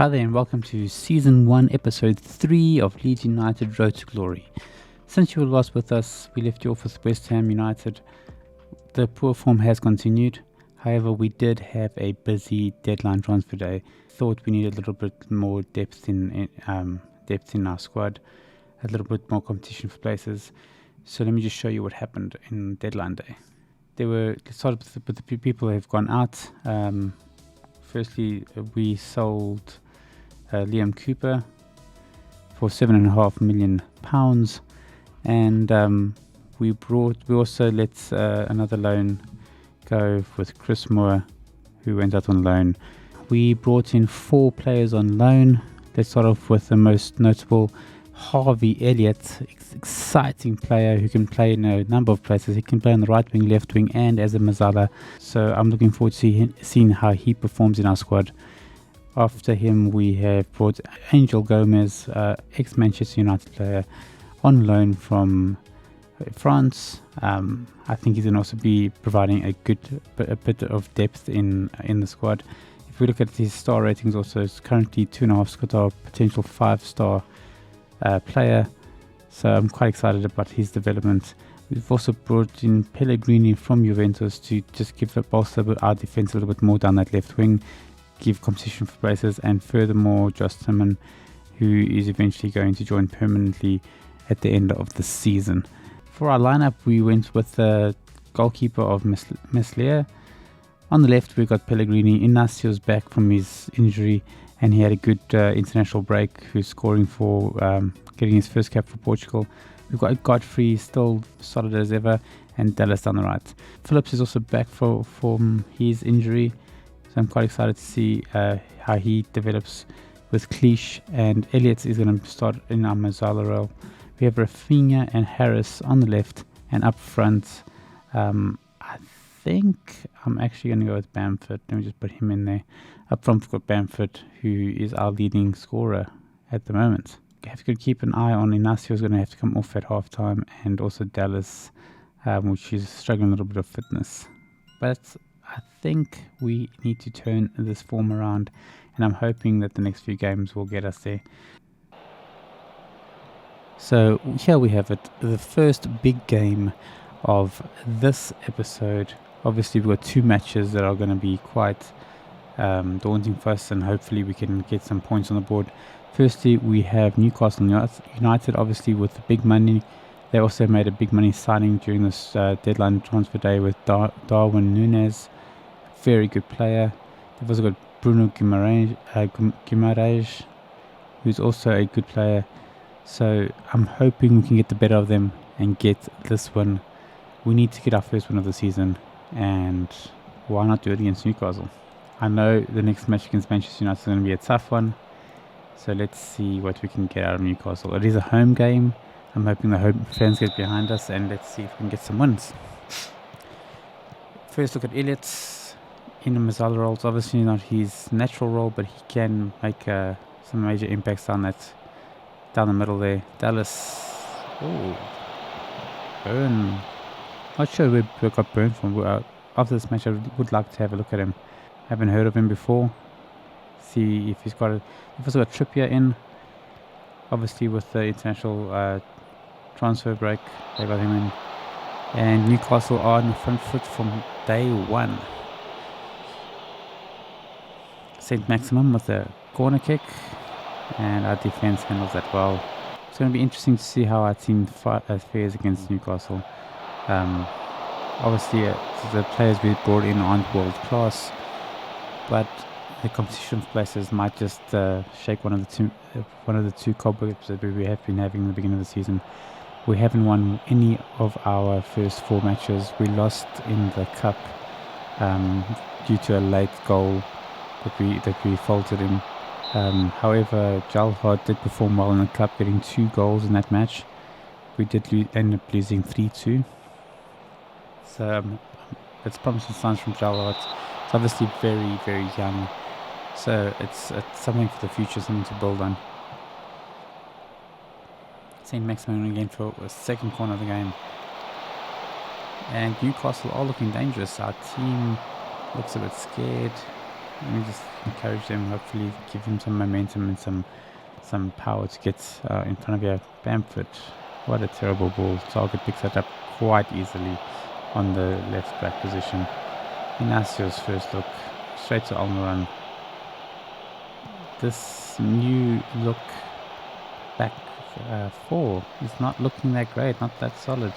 Hi there and welcome to Season 1, Episode 3 of Leeds United Road to Glory. Since you were last with us, we left you off with West Ham United. The poor form has continued. However, we did have a busy deadline transfer day. Thought we needed a little bit more depth in our squad, a little bit more competition for places. So let me just show you what happened in deadline day. Let's start with the people who have gone out. Firstly, we sold Liam Cooper for £7.5 million, and we also let another loan go with Chris Moore, who went out on loan. We brought in 4 players on loan. Let's start off with the most notable, Harvey Elliott, exciting player who can play in a number of places. He can play on the right wing, left wing, and as a Mazzala. So I'm looking forward to seeing how he performs in our squad. After him, we have brought Angel Gomez, ex-Manchester United player, on loan from France. I think he's going to also be providing a bit of depth in the squad. If we look at his star ratings, also it's currently 2.5 star, potential 5-star player. So I'm quite excited about his development. We've also brought in Pellegrini from Juventus to just give a bolster our defense a little bit more down that left wing, give competition for places, and furthermore Josh Timon, who is eventually going to join permanently at the end of the season. For our lineup, we went with the goalkeeper of Meslier. On the left, we got Pellegrini. Inacio's back from his injury, and he had a good international break, who's scoring for getting his first cap for Portugal. We've got Godfrey, still solid as ever, and Dallas down the right. Phillips is also back from his injury, so I'm quite excited to see how he develops with Cleach, and Elliott is going to start in our Mazzala role. We have Rafinha and Harris on the left, and up front, I think I'm actually going to go with Bamford. Let me just put him in there. Up front, we've got Bamford, who is our leading scorer at the moment. Have to keep an eye on Inacio, is going to have to come off at half time, and also Dallas, which is struggling a little bit of fitness. But I think we need to turn this form around, and I'm hoping that the next few games will get us there. So here we have it, the first big game of this episode. Obviously, we've got 2 matches that are going to be quite daunting for us, and hopefully we can get some points on the board. Firstly, we have Newcastle United, obviously with the big money. They also made a big money signing during this deadline transfer day with Darwin Núñez, very good player. They've also got Bruno Guimaraes, who's also a good player. So I'm hoping we can get the better of them and get this one. We need to get our first win of the season, and why not do it against Newcastle? I know the next match against Manchester United is going to be a tough one, so let's see what we can get out of Newcastle. It is a home game. I'm hoping the home fans get behind us, and let's see if we can get some wins. First look at Elliott in the Mazzala role. It's obviously not his natural role, but he can make some major impacts down the middle there. Dallas, Burn. Not sure where we got Burn from. After this match, I would like to have a look at him. Haven't heard of him before. See if he's got it. We've also got Trippier in. Obviously, with the international transfer break, they got him in. And Newcastle are on the front foot from day one. St. Maximum with a corner kick, and our defense handles that well. It's going to be interesting to see how our team fares against Newcastle. Obviously, the players we brought in aren't world class, but the competition for places might just shake one of the two cobwebs that we have been having in the beginning of the season. We haven't won any of our first 4 matches. We lost in the cup due to a late goal that we faltered in. However, Jalhard did perform well in the cup, getting 2 goals in that match. We did end up losing 3-2. So it's promising signs from Jalhard. It's obviously very, very young. So it's something for the future, something to build on. St. Maximin again for a second corner of the game. And Newcastle are looking dangerous. Our team looks a bit scared. Let me just encourage them, hopefully give him some momentum and some power to get in front of your Bamford. What a terrible ball. Target picks that up quite easily on the left back position. Inacio's first look, straight to Almiron. This new look back four is not looking that great, not that solid.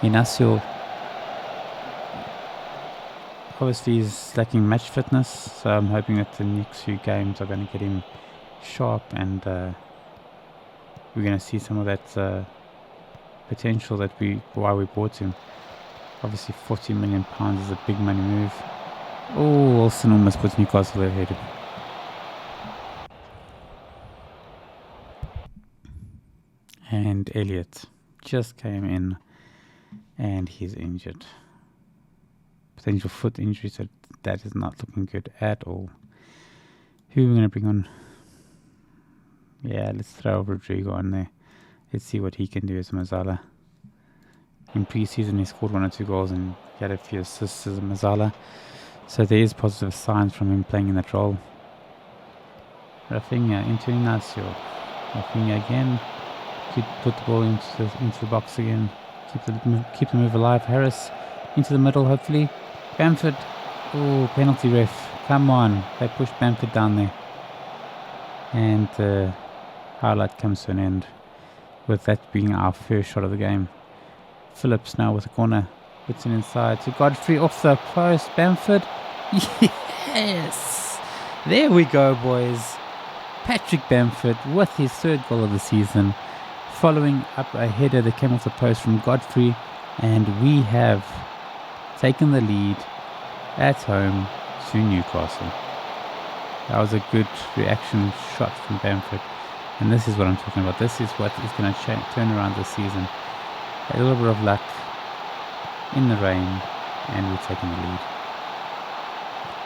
Inacio obviously is lacking match fitness, so I'm hoping that the next few games are going to get him sharp, and we're going to see some of that potential that why we bought him. Obviously £40 million is a big money move. Oh, Wilson almost puts Newcastle ahead. And Elliott just came in and he's injured. Potential foot injury, so that is not looking good at all. Who are we going to bring on? Yeah, let's throw Rodrigo on there. Let's see what he can do as a Mazzala. In pre-season he scored 1 or 2 goals and he had a few assists as a Mazzala. So there is positive signs from him playing in that role. Rafinha into Inacio. Rafinha again. Put the ball into the box again. Keep the move alive. Harris into the middle, hopefully. Bamford. Oh, penalty ref. Come on. They pushed Bamford down there. And the highlight comes to an end with that being our first shot of the game. Phillips now with a corner. Puts it inside to Godfrey off the post. Bamford. Yes! There we go, boys. Patrick Bamford with his 3rd goal of the season, following up a header that came off the post from Godfrey, and we have taken the lead at home to Newcastle. That was a good reaction shot from Bamford, and this is what I'm talking about. This is what is going to turn around this season. A little bit of luck in the rain, and we're taking the lead.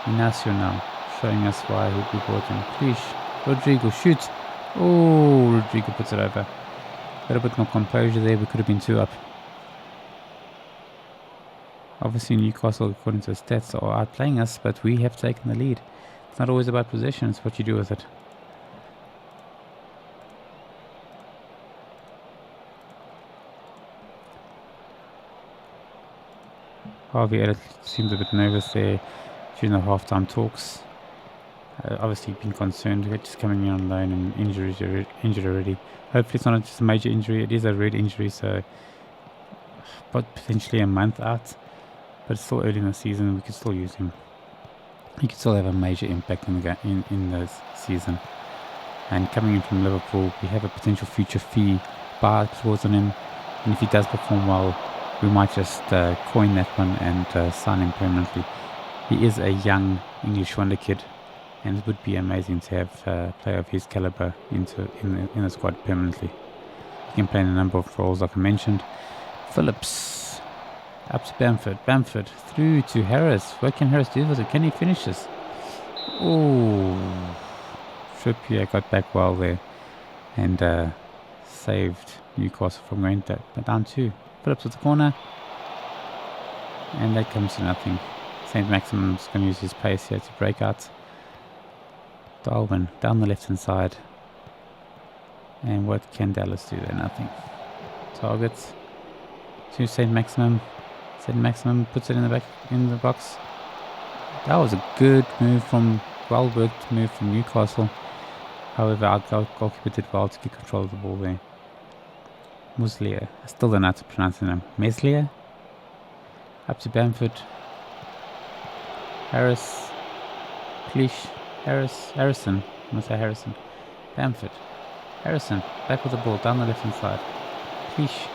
Inacio now showing us why we bought him. Please, Rodrigo shoots. Oh, Rodrigo puts it over. Got a bit more composure there. We could have been 2 up. Obviously Newcastle, according to the stats, are outplaying us, but we have taken the lead. It's not always about possession, it's what you do with it. Harvey Elliott seemed a bit nervous there during the half-time talks. Obviously been concerned, just coming in on loan and injured already. Hopefully it's not just a major injury, it is a red injury, so but potentially a month out. But it's still early in the season, we could still use him. He could still have a major impact in the season. And coming in from Liverpool, we have a potential future fee bar clause on him, and if he does perform well, we might just coin that one and sign him permanently. He is a young English wonder kid, and it would be amazing to have a player of his caliber in the squad permanently. He can play in a number of roles, like I mentioned. Phillips up to Bamford through to Harris. What can Harris do with it? Can he finish this? Oh, Trippier got back well there and saved Newcastle from going down 2. Phillips with the corner, and that comes to nothing. St. Maximum's going to use his pace here to break out. Darwin down the left hand side, and what can Dallas do there? Nothing. Targets to St. Maximum. St. Maximum puts it in the box. That was a good move well worked move from Newcastle. However, our goalkeeper did well to get control of the ball there. Muslia, I still don't know how to pronounce the name. Meslier? Up to Bamford. Harris. Cleach. Harrison. I must say Harrison. Bamford. Harrison. Back with the ball down the left hand side. Cleach.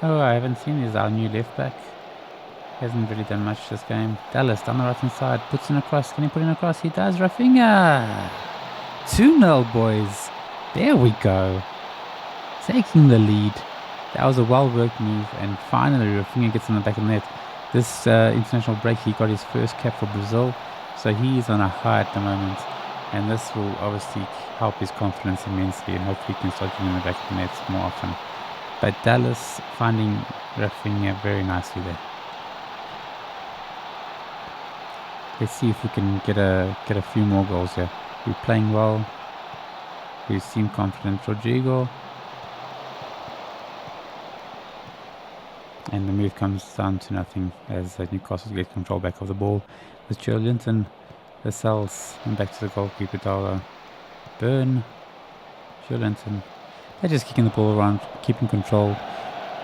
Oh, I haven't seen this. Our new left back. Hasn't really done much this game. Dallas down the right hand side. Puts in across. Can he put in across? He does. Rafinha. 2-0, boys. There we go. Taking the lead. That was a well-worked move, and finally Rafinha gets in the back of the net. This international break, he got his first cap for Brazil, so he is on a high at the moment, and this will obviously help his confidence immensely, and hopefully he can start getting in the back of the net more often. But Dallas finding Rafinha very nicely there. Let's see if we can get a few more goals here. We're playing well. We seem confident. Rodrigo. And the move comes down to nothing as Newcastle get control back of the ball. With Joe Linton, Lascelles, and back to the goalkeeper, Dala. Burn. Joe Linton. They're just kicking the ball around, keeping control,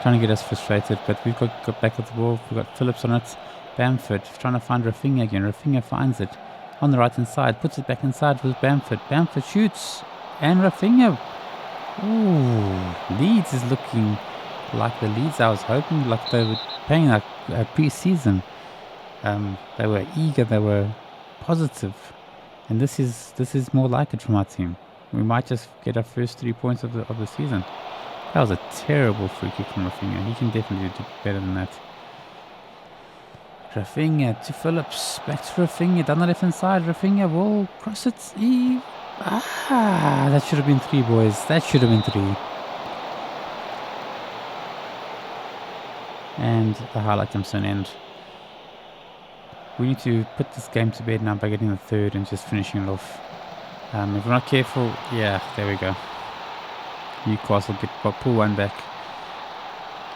trying to get us frustrated. But we've got back of the ball. We've got Phillips on it. Bamford trying to find Rafinha again. Rafinha finds it on the right hand side, puts it back inside with Bamford. Bamford shoots, and Rafinha. Ooh, Leeds is looking like the Leeds I was hoping, like they were playing like pre-season. They were eager, they were positive, and this is more like it from our team. We might just get our first 3 points of the season. That was a terrible free kick from Rafinha. He can definitely do better than that. Rafinha to Phillips, back to Rafinha, down the left hand side. Rafinha will cross it. That should have been 3, boys. That should have been 3. And the highlight comes to an end. We need to put this game to bed now by getting the 3rd and just finishing it off. If we're not careful, yeah, there we go. Newcastle pull one back.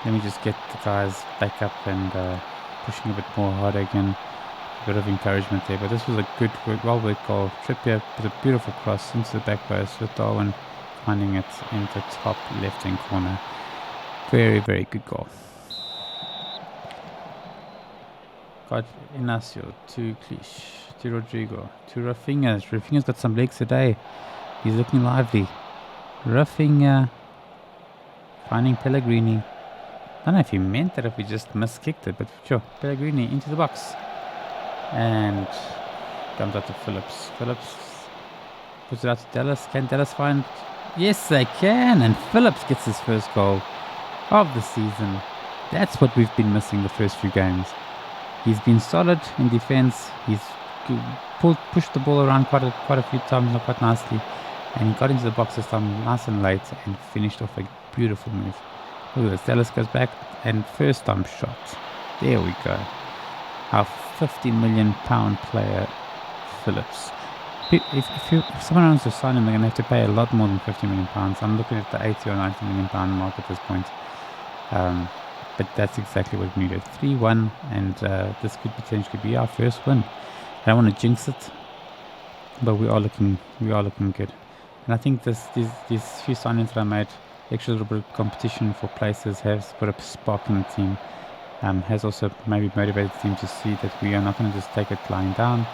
Let me just get the guys back up and pushing a bit more harder again. A bit of encouragement there, but this was a good, well-worked goal. Trippier with a beautiful cross into the back post with Darwin finding it in the top left-hand corner. Very, very good goal. Got Inacio to Clich, to Rodrigo, to Rafinha. Rafinha's got some legs today. He's looking lively. Rafinha finding Pellegrini. I don't know if he meant that, if he just miskicked it, but sure. Pellegrini into the box. And comes out to Phillips. Phillips puts it out to Dallas. Can Dallas find? Yes, they can. And Phillips gets his first goal of the season. That's what we've been missing the first few games. He's been solid in defense. He's pushed the ball around quite a few times, quite nicely, and he got into the box this time nice and late and finished off a beautiful move. Look at this. Dallas goes back and first time shot. There we go. Our £50 million player, Phillips. If someone wants to sign him, they're going to have to pay a lot more than £50 million. I'm looking at the £80 or £90 million mark at this point. But that's exactly what we needed. 3-1, and this could potentially be our first win. I don't want to jinx it, but we are looking good. And I think these few signings that I made, extra little bit of competition for places, has put a spark in the team. Has also maybe motivated the team to see that we are not going to just take it lying down.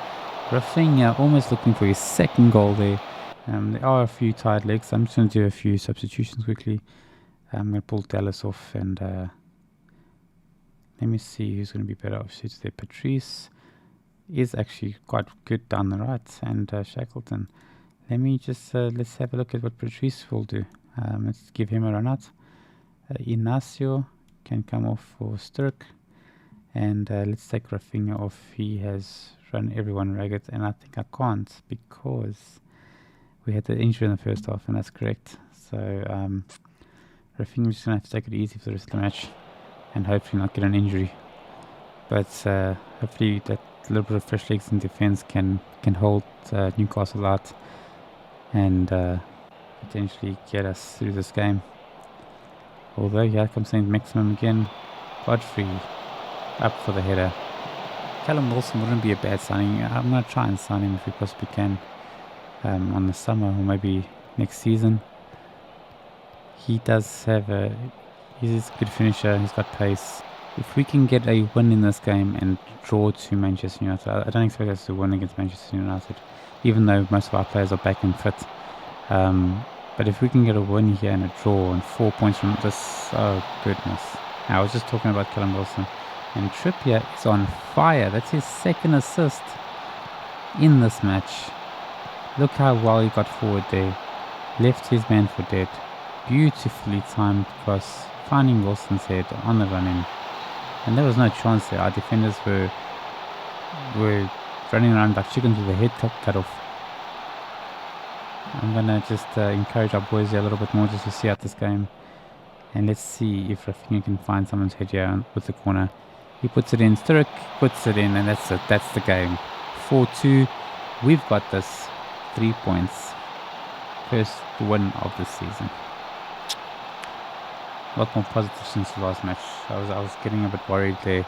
Rafinha almost looking for his 2nd goal there. There are a few tired legs. I'm just going to do a few substitutions quickly. I'm going to pull Dallas off and let me see who's going to be better off suits there. Patrice is actually quite good down the right, and Shackleton. Let me just let's have a look at what Patrice will do. Let's give him a run out. Inacio can come off for Sturck, and let's take Rafinha off. He has run everyone ragged, and I think I can't because we had the injury in the first half, and that's correct. So Rafinha's just going to have to take it easy for the rest of the match and hopefully not get an injury. But hopefully that little bit of fresh legs in defense can hold Newcastle out and potentially get us through this game. Although here comes St. Maximum again. Godfrey up for the header. Callum Wilson wouldn't be a bad signing. I'm going to try and sign him if we possibly can on the summer or maybe next season. He does have he's a good finisher. He's got pace. If we can get a win in this game and draw to Manchester United, I don't expect us to win against Manchester United, even though most of our players are back and fit. But if we can get a win here and a draw and 4 points from this, oh goodness. I was just talking about Callum Wilson. And Trippier is on fire. That's his 2nd assist in this match. Look how well he got forward there. Left his man for dead. Beautifully timed cross, finding Wilson's head on the run in. And there was no chance there. Our defenders were running around like chickens with their head cut off. I'm going to just encourage our boys here a little bit more just to see out this game. And let's see if Rafinha can find someone's head here with the corner. He puts it in, Sturrock puts it in, and that's it. That's the game. 4-2. We've got this. 3 points. First win of the season. A lot more positive since the last match. I was getting a bit worried there.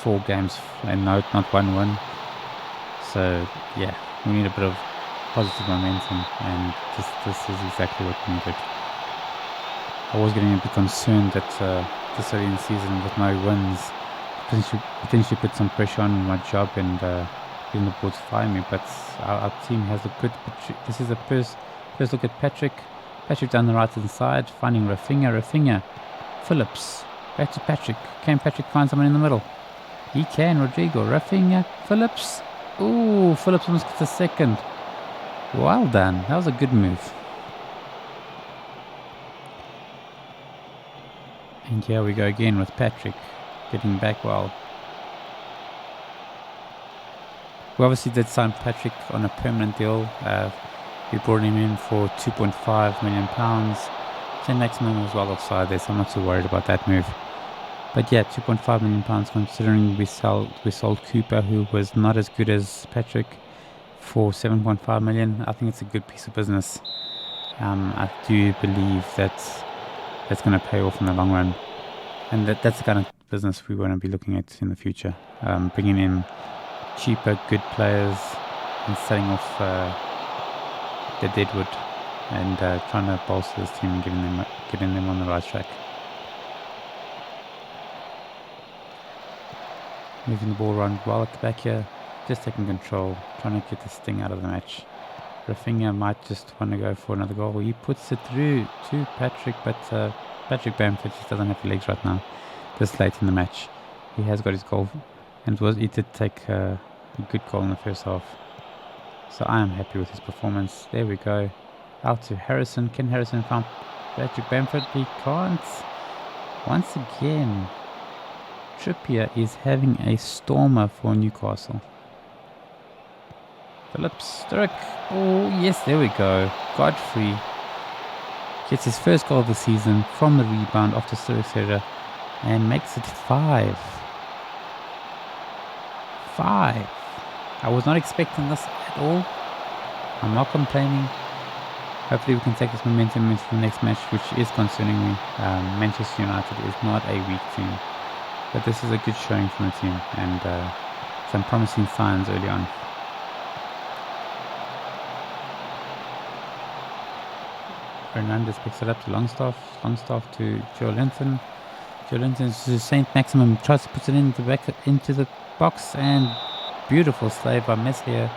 4 games and not 1 win. So yeah, we need a bit of positive momentum, and this is exactly what we needed. I was getting a bit concerned that this early in the season with no wins potentially put some pressure on my job and getting the board to fire me. But our team has a good. This is a first look at Patrick. Patrick down the right hand side, finding Rafinha, Phillips, back to Patrick. Can Patrick find someone in the middle? He can. Rodrigo, Rafinha, Phillips. Ooh, Phillips almost gets a second. Well done. That was a good move. And here we go again with Patrick getting back well. We obviously did sign Patrick on a permanent deal. We brought him in for £2.5 million. So maximum was well offside there, so I'm not too worried about that move. But yeah, £2.5 million considering we sold Cooper, who was not as good as Patrick, for £7.5 million. I think it's a good piece of business. I do believe that's going to pay off in the long run, and that's the kind of business we want to be looking at in the future. Bringing in cheaper, good players and selling off the deadwood, and trying to bolster this team and getting them on the right track. Moving the ball around well at the back here, just taking control, trying to get this thing out of the match. Rafinha might just want to go for another goal. He puts it through to Patrick, but Patrick Bamford just doesn't have the legs right now, this late in the match. He has got his goal, and he did take a good goal in the first half. So I am happy with his performance. There we go. Out to Harrison. Can Harrison find Patrick Bamford? He can't. Once again, Trippier is having a stormer for Newcastle. Phillips, Sturrock. Oh, yes, there we go. Godfrey gets his first goal of the season from the rebound after Sturrock's header and makes it 5. I was not expecting this at all. I'm not complaining. Hopefully we can take this momentum into the next match, which is concerning me. Manchester United is not a weak team, but this is a good showing from the team, and some promising signs early on. Fernandes picks it up to Longstaff to Joe Linton. Joe Linton to St. Maximum, tries to put it into the box, and beautiful save by Meslier,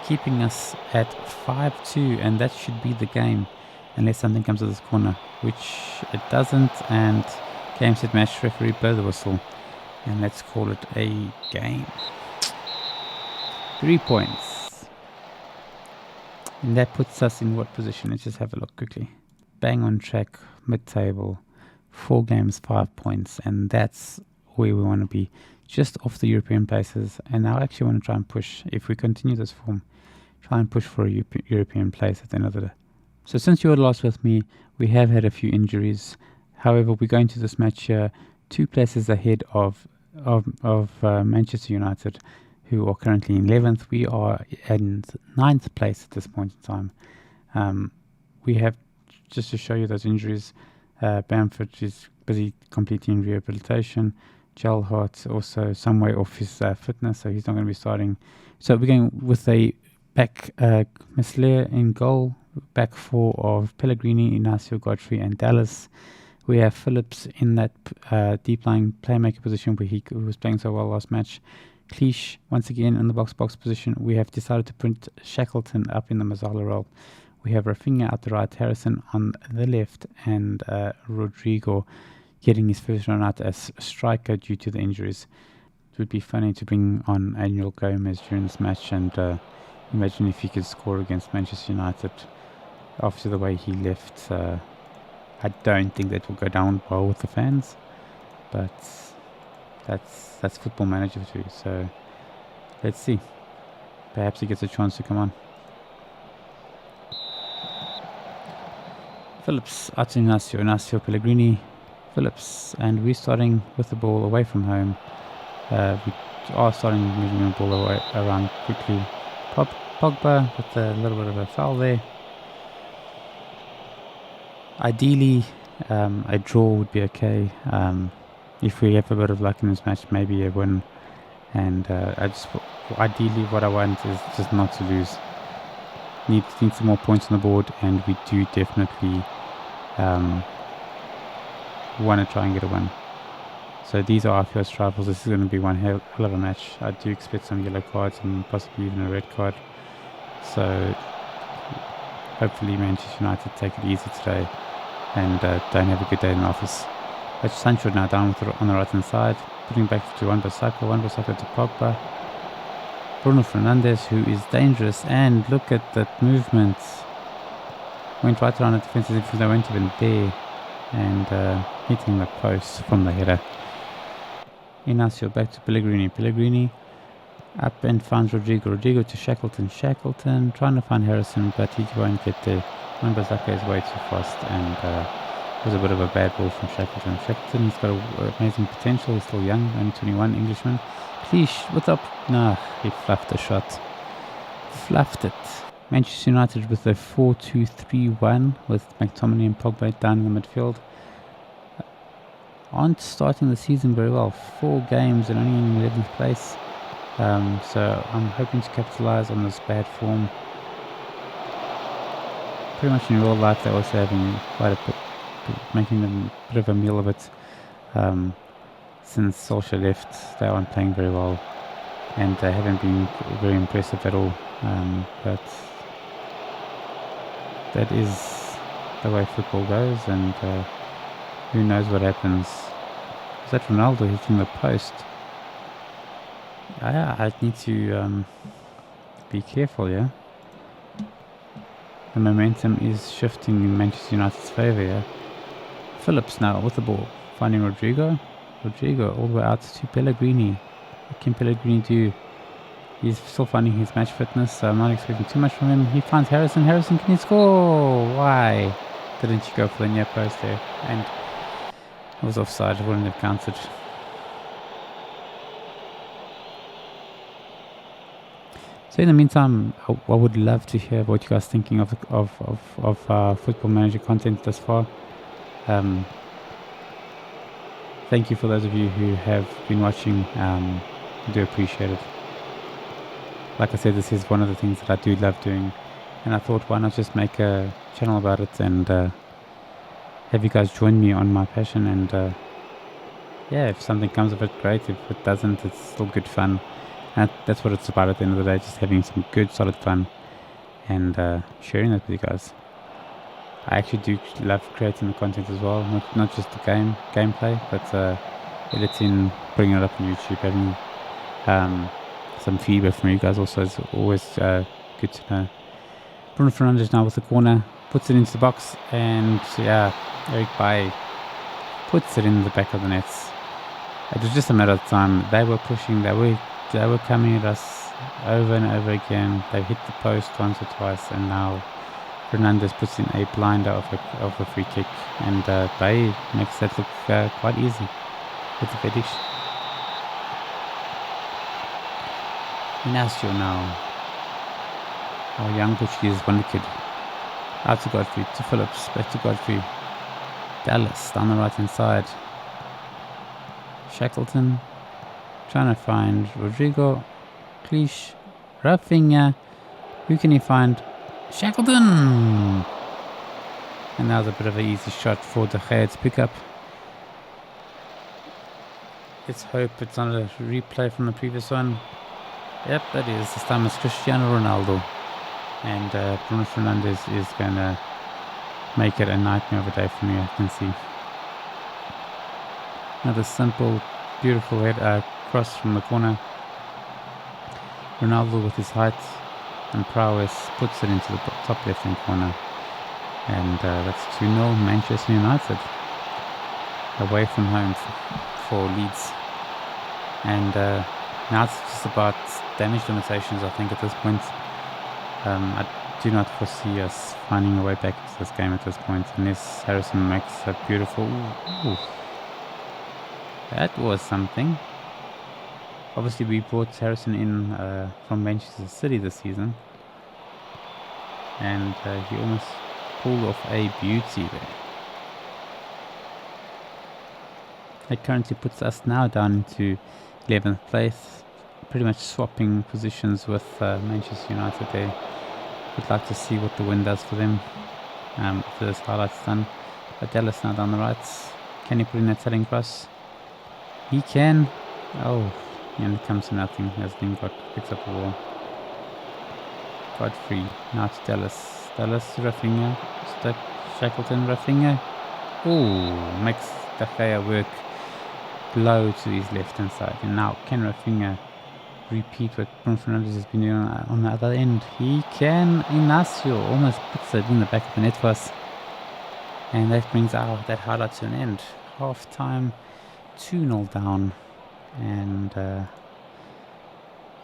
keeping us at 5-2, and that should be the game unless something comes to this corner, which it doesn't. And game set match, referee blow the whistle, and let's call it a game. 3 points, and that puts us in what position? Let's just have a look quickly. Bang on track, mid-table, 4 games, 5 points, and that's where we want to be, just off the European places. And I actually want to try and push, if we continue this form, try and push for a European place at the end of the day. So since you were last with me, we have had a few injuries. However, we're going to this match here 2 places ahead of Manchester United, who are currently in 11th. We are in 9th place at this point in time. We have, just to show you those injuries, Bamford is busy completing rehabilitation. Gelhardt also some way off his fitness, so he's not going to be starting. So we're going with a back Meslier in goal, back 4 of Pellegrini, Inacio, Godfrey and Dallas. We have Phillips in that deep lying playmaker position where he was playing so well last match. Cleach once again in the box position. We have decided to put Shackleton up in the Mazzala role. We have Rafinha at the right, Harrison on the left, and Rodrigo getting his first run out as striker due to the injuries. It would be funny to bring on Angel Gomez during this match, and imagine if he could score against Manchester United after the way he left. I don't think that will go down well with the fans, but that's Football Manager too. So let's see. Perhaps he gets a chance to come on. Phillips, Inacio, Pellegrini, Phillips, and we're starting with the ball away from home. We are starting moving the ball away, around quickly. Pogba with a little bit of a foul there. Ideally, a draw would be okay. If we have a bit of luck in this match, maybe a win. And ideally, what I want is just not to lose. Need some more points on the board, and we do definitely want to try and get a win. So these are our first rivals. This is going to be one hell of a match. I do expect some yellow cards and possibly even a red card. So hopefully Manchester United take it easy today and don't have a good day in the office. But Sancho now down on the right hand side, putting back to Wan-Bissaka to Pogba. Bruno Fernandes, who is dangerous, and look at that movement. Went right around the defense as if they weren't even there, and hitting the post from the header. Inacio back to Pellegrini up and finds Rodrigo to Shackleton, trying to find Harrison, but he won't get there. Wan-Bissaka is way too fast, and it was a bit of a bad ball from Shackleton. He's got amazing potential. He's still young, only 21, Englishman. Cleach, what's up? Nah, he fluffed the shot. Fluffed it. Manchester United with a 4-2-3-1 with McTominay and Pogba down in the midfield. Aren't starting the season very well. 4 games and only in 11th place. So I'm hoping to capitalize on this bad form. Pretty much in real life they're also having quite a bit, making a bit of a meal of it. Since Solskjaer left, they aren't playing very well, and they haven't been very impressive at all. But that is the way football goes, and who knows what happens. Is that Ronaldo hitting the post? I need to be careful, yeah? The momentum is shifting in Manchester United's favour, yeah? Phillips now with the ball, finding Rodrigo all the way out to Pellegrini. What can Pellegrini do? He's still finding his match fitness, so I'm not expecting too much from him. He finds Harrison, can he score? Why didn't you go for the near post there? And it was offside, it wouldn't have counted. So in the meantime, I would love to hear what you guys are thinking of Football Manager content thus far. Thank you for those of you who have been watching. I do appreciate it. Like I said, this is one of the things that I do love doing, and I thought, why not just make a channel about it and have you guys join me on my passion. And yeah, if something comes of it, great. If it doesn't, it's still good fun. And that's what it's about at the end of the day, just having some good solid fun and sharing that with you guys. I actually do love creating the content as well, not just the gameplay, but editing, putting it up on YouTube, having some feedback from you guys also is always good to know. Bruno Fernandes now with the corner, puts it into the box, and yeah, Eric Bailly puts it in the back of the nets. It was just a matter of time. They were pushing, they were coming at us over and over again. They hit the post once or twice, and now Fernandes puts in a blinder of a free kick, and Bailly makes that look quite easy with the finish. Inacio now, our young Portuguese wonder kid, out to Godfrey, to Phillips, back to Godfrey, Dallas down the right hand side, Shackleton trying to find Rodrigo, Cleach, Rafinha, who can he find? Shackleton! And that was a bit of an easy shot for De Gea to pick up. Let's hope it's not a replay from the previous one. Yep, that is. This time it's Cristiano Ronaldo. And Bruno Fernandes is going to make it a nightmare of a day for me, I can see. Another simple, beautiful head cross from the corner. Ronaldo with his height and prowess puts it into the top left hand corner, and that's 2-0 Manchester United away from home for Leeds. And now it's just about damage limitations, I think, at this point. I do not foresee us finding a way back into this game at this point, unless Harrison makes a beautiful... Ooh. That was something. Obviously, we brought Harrison in from Manchester City this season, and he almost pulled off a beauty there. It currently puts us now down into 11th place, pretty much swapping positions with Manchester United there. Would like to see what the win does for them after this highlights done. But Dallas now down the right. Can he put in that selling cross? He can. Oh, and it comes to nothing as Lingard picks up the ball. Godfrey now to Dallas. Dallas to Rafinha. Stuck Shackleton, Rafinha. Oh, makes De Gea work low to his left hand side. And now can Rafinha repeat what Bruno Fernandes has been doing on the other end? He can. Inacio almost puts it in the back of the net for us. And that brings that highlight to an end. Half time, 2-0 down. And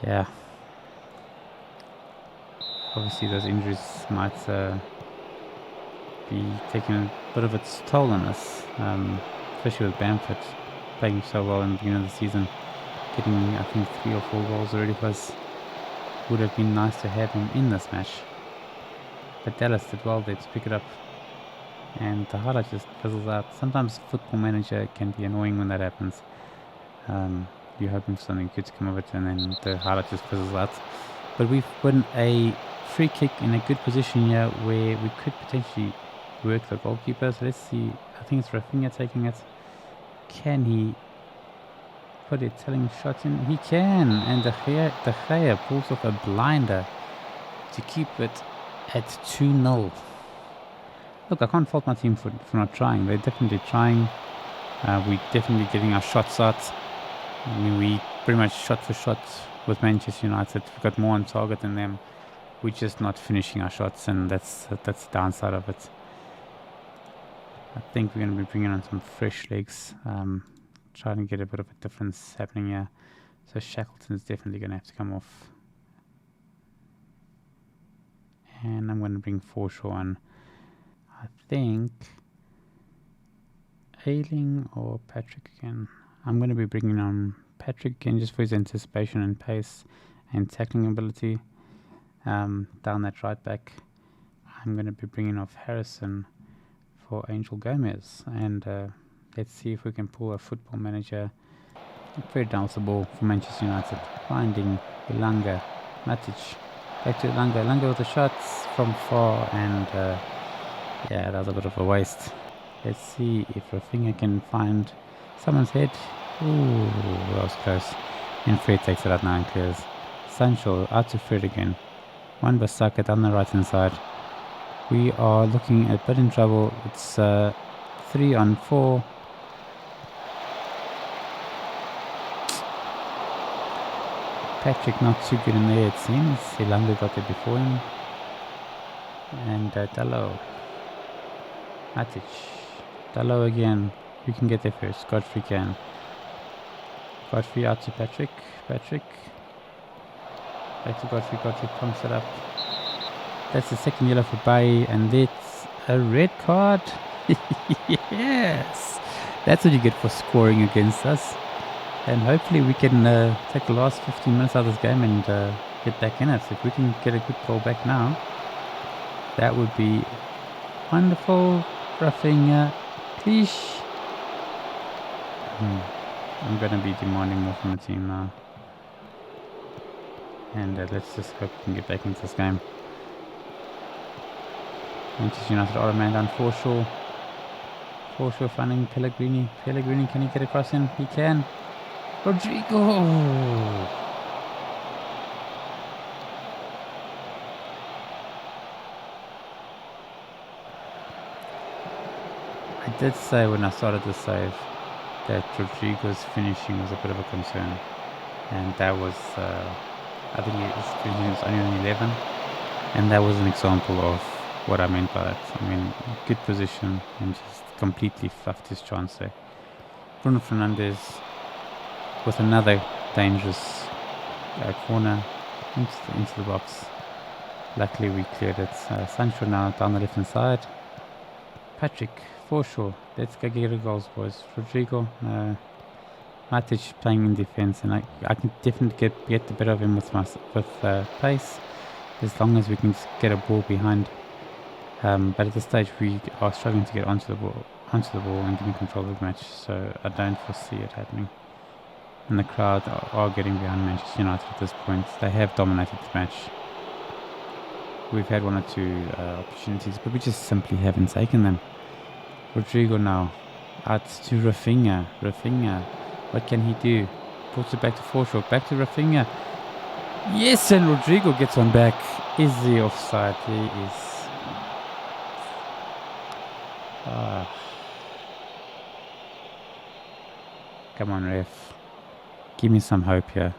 yeah, obviously those injuries might be taking a bit of its toll on us, especially with Bamford playing so well in the beginning of the season, getting I think 3 or 4 goals already for us. Would have been nice to have him in this match, but Dallas did well there to pick it up, and the highlight just fizzles out. Sometimes Football Manager can be annoying when that happens. You're hoping for something good to come of it, and then the highlight just fizzles out. But we've won a free kick in a good position here where we could potentially work the goalkeeper. So let's see. I think it's Rafinha taking it. Can he put a telling shot in? He can. And De Gea pulls off a blinder to keep it at 2-0. Look, I can't fault my team for not trying. They're definitely trying. We're definitely getting our shots out. I mean, we pretty much shot for shot with Manchester United. We've got more on target than them. We're just not finishing our shots, and that's the downside of it. I think we're going to be bringing on some fresh legs, trying to get a bit of a difference happening here. So Shackleton's definitely going to have to come off. And I'm going to bring Forshaw on. I think Ayling or Patrick again. I'm going to be bringing on Patrick again just for his anticipation and pace and tackling ability. Down that right back, I'm going to be bringing off Harrison for Angel Gomez. And let's see if we can pull a Football Manager. Very down the ball for Manchester United. Finding Elanga. Matic. Back to Elanga. Elanga with the shots from far. And yeah, that was a bit of a waste. Let's see if Rafinha can find someone's head. Ooh, that was close. And Fred takes it out now and clears. Sancho out to Fred again. One Basaka down the right hand side. We are looking a bit in trouble. It's 3 on 4. Patrick not too good in there, it seems. Elanga got there before him. And Dallo. Matic. Dallo again. Who can get there first? Godfrey can. Godfrey out to Patrick. Patrick. Back to Godfrey. Godfrey pumps it up. That's the second yellow for Bailly, and it's a red card. Yes! That's what you get for scoring against us. And hopefully we can take the last 15 minutes out of this game and get back in it. So if we can get a good goal back now, that would be wonderful. Rafinha. Please. I'm going to be demanding more from the team now. And let's just hope we can get back into this game. Manchester United are a man down. Forshaw. Forshaw finding Pellegrini. Pellegrini, can he get across in? He can. Rodrigo! I did say when I started the save that Rodrigo's finishing was a bit of a concern. And that was, I think his finishing was only on 11. And that was an example of what I meant by that. I mean, good position and just completely fluffed his chance there. Bruno Fernandes with another dangerous corner into the box. Luckily we cleared it. Sancho now down the left hand side. Patrick, Forshaw. Let's go get a goals, boys. Rodrigo. Matic playing in defence, and I can definitely get the better of him with pace, as long as we can just get a ball behind. But at this stage, we are struggling to get onto the ball and giving control of the match. So I don't foresee it happening. And the crowd are getting behind Manchester United at this point. They have dominated the match. We've had 1 or 2 opportunities, but we just simply haven't taken them. Rodrigo now out to Rafinha. What can he do? Puts it back to Forshaw. Back to Rafinha. Yes, and Rodrigo gets one back. Is he offside? He is. Come on, ref. Give me some hope here.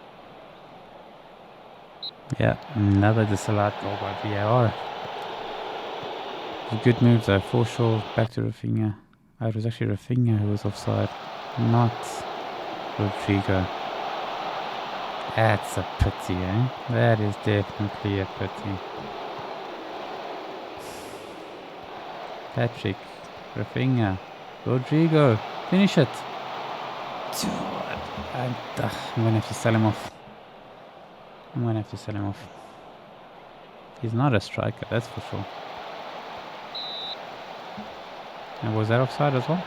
Yeah, another disallowed goal by VAR. Good moves though. Forshaw back to Rafinha. Oh, it was actually Rafinha who was offside, not Rodrigo. That's a pity, eh? That is definitely a pity. Patrick, Rafinha, Rodrigo, finish it. I'm going to have to sell him off. He's not a striker, that's for sure. And was that offside as well?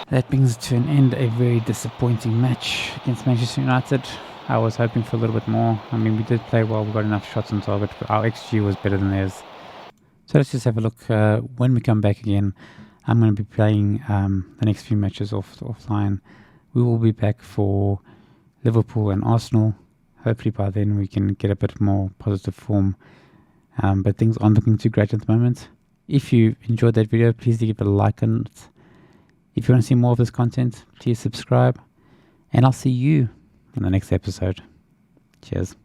That brings to an end a very disappointing match against Manchester United. I was hoping for a little bit more. I mean, we did play well. We got enough shots on target. Our XG was better than theirs. So let's just have a look. When we come back again, I'm going to be playing the next few matches offline. We will be back for Liverpool and Arsenal. Hopefully by then we can get a bit more positive form. But things aren't looking too great at the moment. If you enjoyed that video, please do give it a like on it. If you want to see more of this content, please subscribe. And I'll see you in the next episode. Cheers.